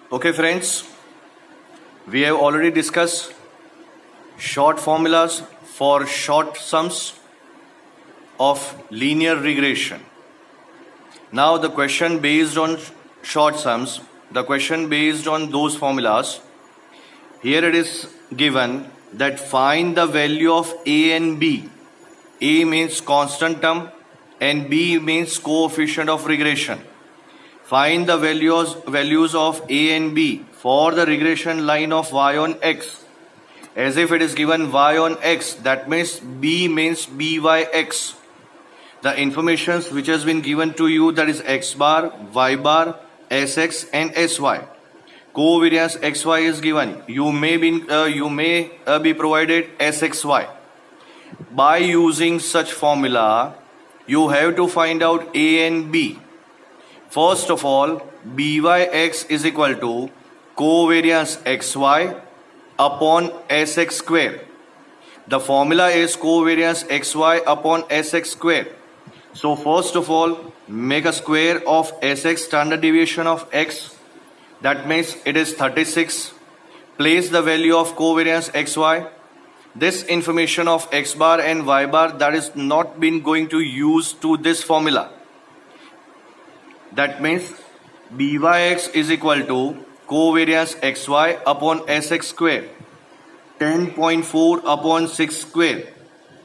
Okay, friends, we have already discussed short formulas for short sums of linear regression. Now, the question based on short sums, the question based on those formulas, here it is given that find the value of A and B. A means constant term and B means coefficient of regression. Find the values of A and B for the regression line of y on x. As if it is given y on x, that means B means byx. The information which has been given to you, that is x bar, y bar, sx and sy. Covariance xy is given. You may be provided sxy. By using such formula, you have to find out A and B. First of all, byx is equal to covariance xy upon sx square. The formula is covariance xy upon sx square. So first of all, make a square of sx, standard deviation of x. That means it is 36. Place the value of covariance xy. This information of x bar and y bar, that is not been going to use to this formula. That means byx is equal to covariance xy upon sx square, 10.4 upon 6 square.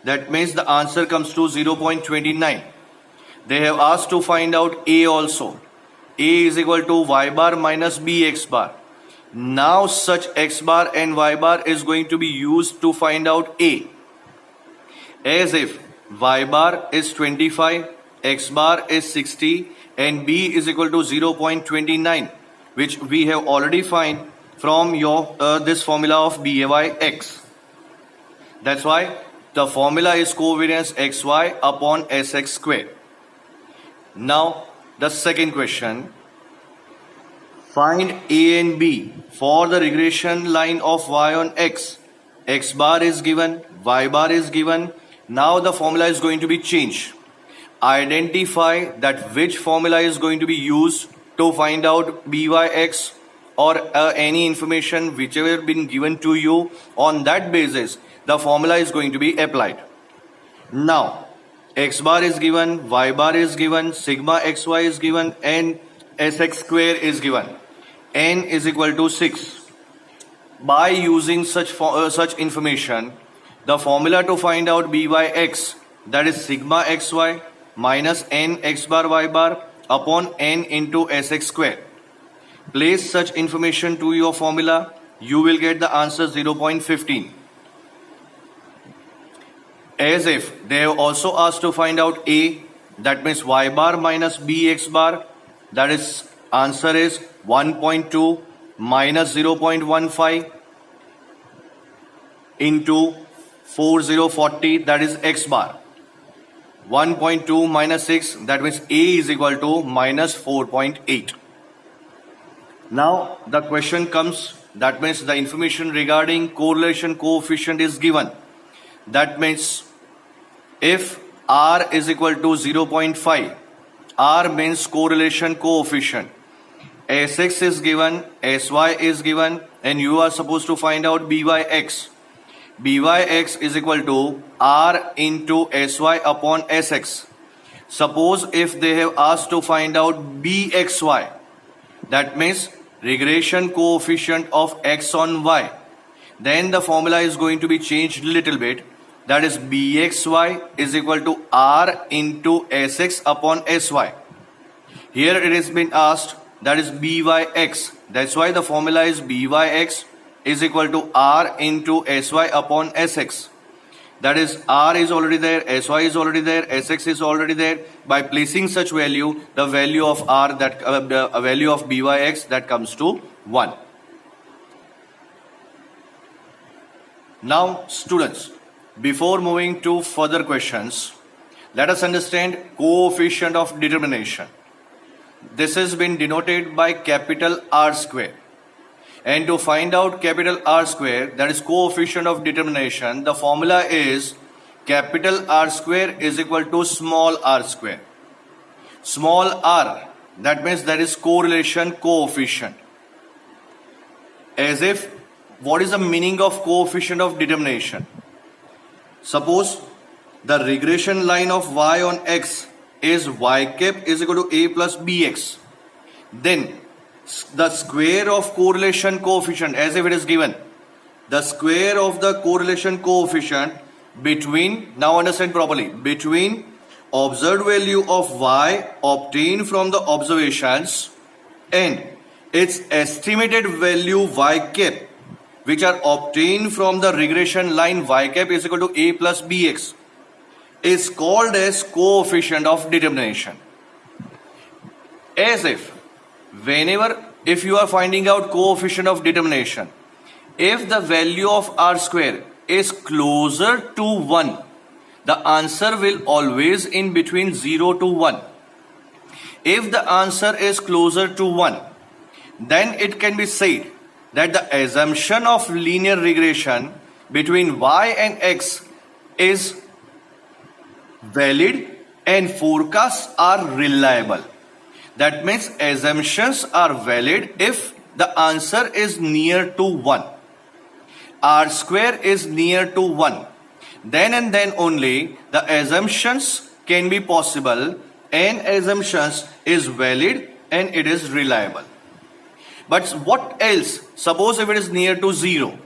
That means the answer comes to 0.29. They have asked to find out A also. A is equal to y bar minus bx bar. Now such x bar and y bar is going to be used to find out A. As if y bar is 25, x bar is 60 and B is equal to 0.29, which we have already find from your this formula of byx. That's why the formula is covariance xy upon sx square. Now the second question, find A and B for the regression line of y on x. X bar is given, y bar is given. Now the formula is going to be changed. Identify that which formula is going to be used to find out byx or any information whichever been given to you. On that basis, the formula is going to be applied. Now, x bar is given, y bar is given, sigma xy is given and sx square is given. N is equal to 6. By using such information, the formula to find out byx, that is sigma xy minus n x bar y bar upon n into sx square. Place such information to your formula, you will get the answer 0.15. As if they have also asked to find out A, that means y bar minus bx bar, that is answer is 1.2 minus 0.15 into 4040, that is x bar. 1.2 minus 6, that means A is equal to minus 4.8. Now the question comes, that means the information regarding correlation coefficient is given. That means if R is equal to 0.5, R means correlation coefficient. Sx is given, Sy is given, and you are supposed to find out byx. Byx is equal to R into Sy upon Sx. Suppose if they have asked to find out bxy, that means regression coefficient of x on y, then the formula is going to be changed little bit. That is bxy is equal to R into Sx upon Sy. Here it has been asked, that is byx. That's why the formula is byx is equal to R into Sy upon Sx. That is R is already there, Sy is already there, Sx is already there. By placing such value, the value of R, that the value of byx, that comes to 1. Now students, before moving to further questions, let us understand coefficient of determination. This has been denoted by capital R square. And to find out capital R square, that is coefficient of determination, the formula is capital R square is equal to small r square. Small r, that means that is correlation coefficient. as if what is the meaning of coefficient of determination? Suppose the regression line of y on x is y cap is equal to a plus bx. Then the square of correlation coefficient, as if it is given, the square of the correlation coefficient between, now understand properly, between observed value of y obtained from the observations and its estimated value y cap, which are obtained from the regression line y cap is equal to a plus bx, is called as coefficient of determination. As if whenever, if you are finding out coefficient of determination, if the value of r square is closer to 1, the answer will always in between 0 to 1. If the answer is closer to 1, then it can be said that the assumption of linear regression between y and x is valid and forecasts are reliable. That means assumptions are valid if the answer is near to 1. R square is near to 1. Then and then only the assumptions can be possible and assumptions is valid and it is reliable. But what else? Suppose if it is near to 0.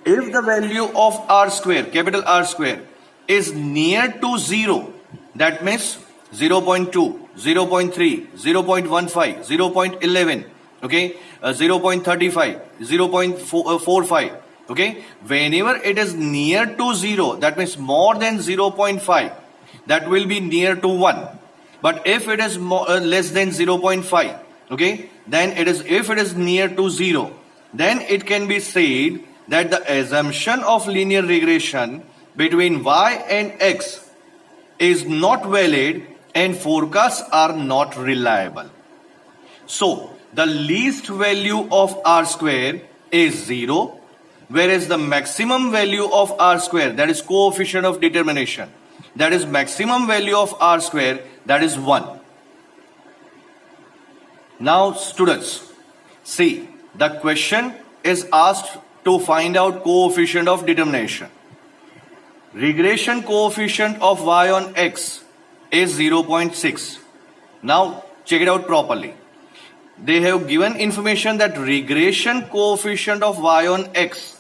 If the value of r square, capital R square, is near to 0, that means 0.2, 0.3, 0.15, 0.11, okay, 0.35, 0.45, okay. Whenever it is near to 0, that means more than 0.5, that will be near to 1. But if it is less than 0.5, okay, then it is, if it is near to 0, then it can be said that the assumption of linear regression between y and x is not valid and forecasts are not reliable. So the least value of r square is 0, whereas the maximum value of r square, that is coefficient of determination, that is maximum value of r square, that is 1. Now students, see, the question is asked to find out coefficient of determination. Regression coefficient of y on x is 0.6. Now check it out properly. They have given information that regression coefficient of y on x,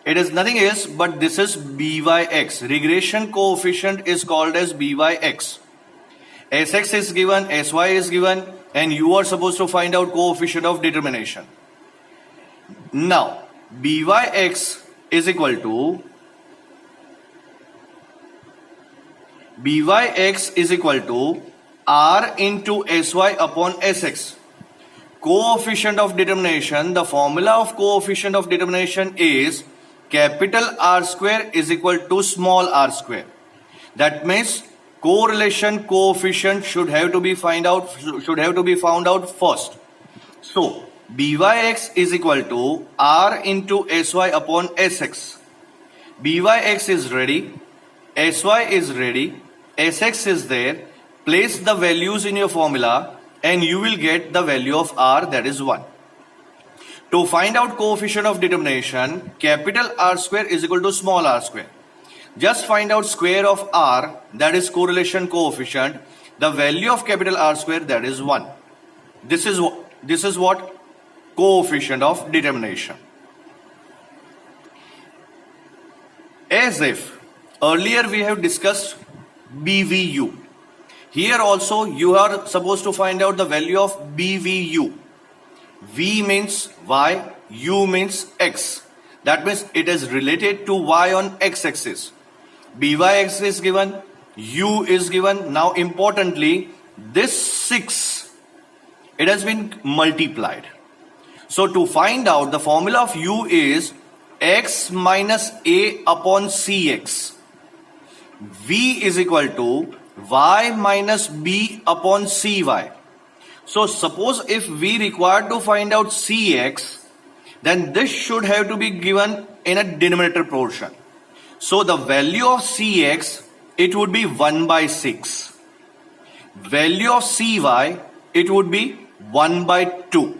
it is nothing else but this is byx. Regression coefficient is called as byx. Sx is given, sy is given, and you are supposed to find out coefficient of determination. Now byx is equal to r into sy upon sx. Coefficient of determination, the formula of coefficient of determination is capital R square is equal to small r square. That means correlation coefficient should have to be found out first. So byx is equal to r into sy upon sx. byx is ready, sy is ready, sx is there. Place the values in your formula and you will get the value of r, that is 1. To find out coefficient of determination, capital R square is equal to small r square. Just find out square of r, that is correlation coefficient. The value of capital R square, that is 1. This is what? Coefficient of determination. As if earlier we have discussed BVU. Here also you are supposed to find out the value of BVU. V means y, U means x. That means it is related to y on x-axis. Byx is given, U is given. Now importantly, this 6, it has been multiplied. So to find out, the formula of U is x minus a upon cx. V is equal to y minus b upon cy. So suppose if we require to find out cx, then this should have to be given in a denominator portion. So the value of cx, it would be 1 by 6. Value of cy, it would be 1 by 2.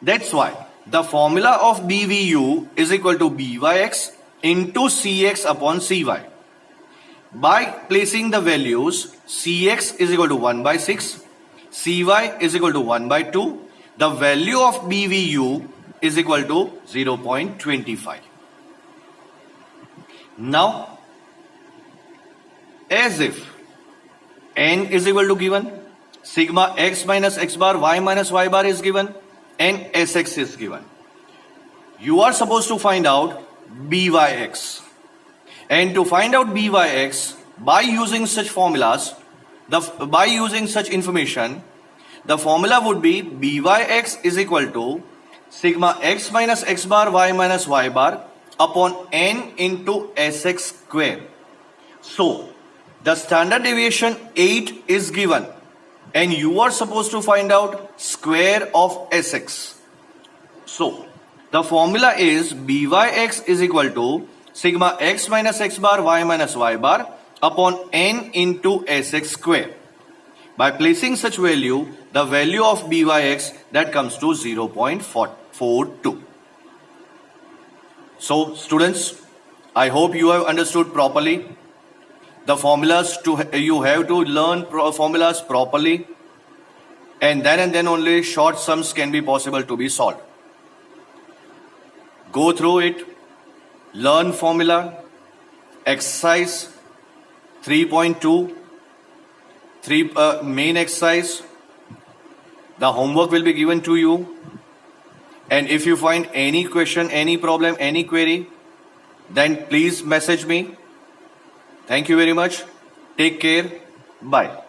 That's why the formula of BVU is equal to BYX into CX upon CY. By placing the values, CX is equal to 1 by 6, CY is equal to 1 by 2, the value of BVU is equal to 0.25. Now, as if N is equal to given, sigma x minus x bar, y minus y bar is given, and Sx is given, you are supposed to find out Byx. And to find out Byx, by using such formulas, by using such information, the formula would be Byx is equal to sigma x minus x bar, y minus y bar upon N into Sx square. So, the standard deviation 8 is given, and you are supposed to find out square of Sx. So, the formula is Byx is equal to sigma x minus x bar, y minus y bar upon N into Sx square. By placing such value, the value of Byx, that comes to 0.42. So, students, I hope you have understood properly the formulas. You have to learn formulas properly, and then only short sums can be possible to be solved. Go through it, learn formula, exercise 3.2, main exercise. The homework will be given to you, and if you find any question, any problem, any query, then please message me. Thank you very much. Take care. Bye.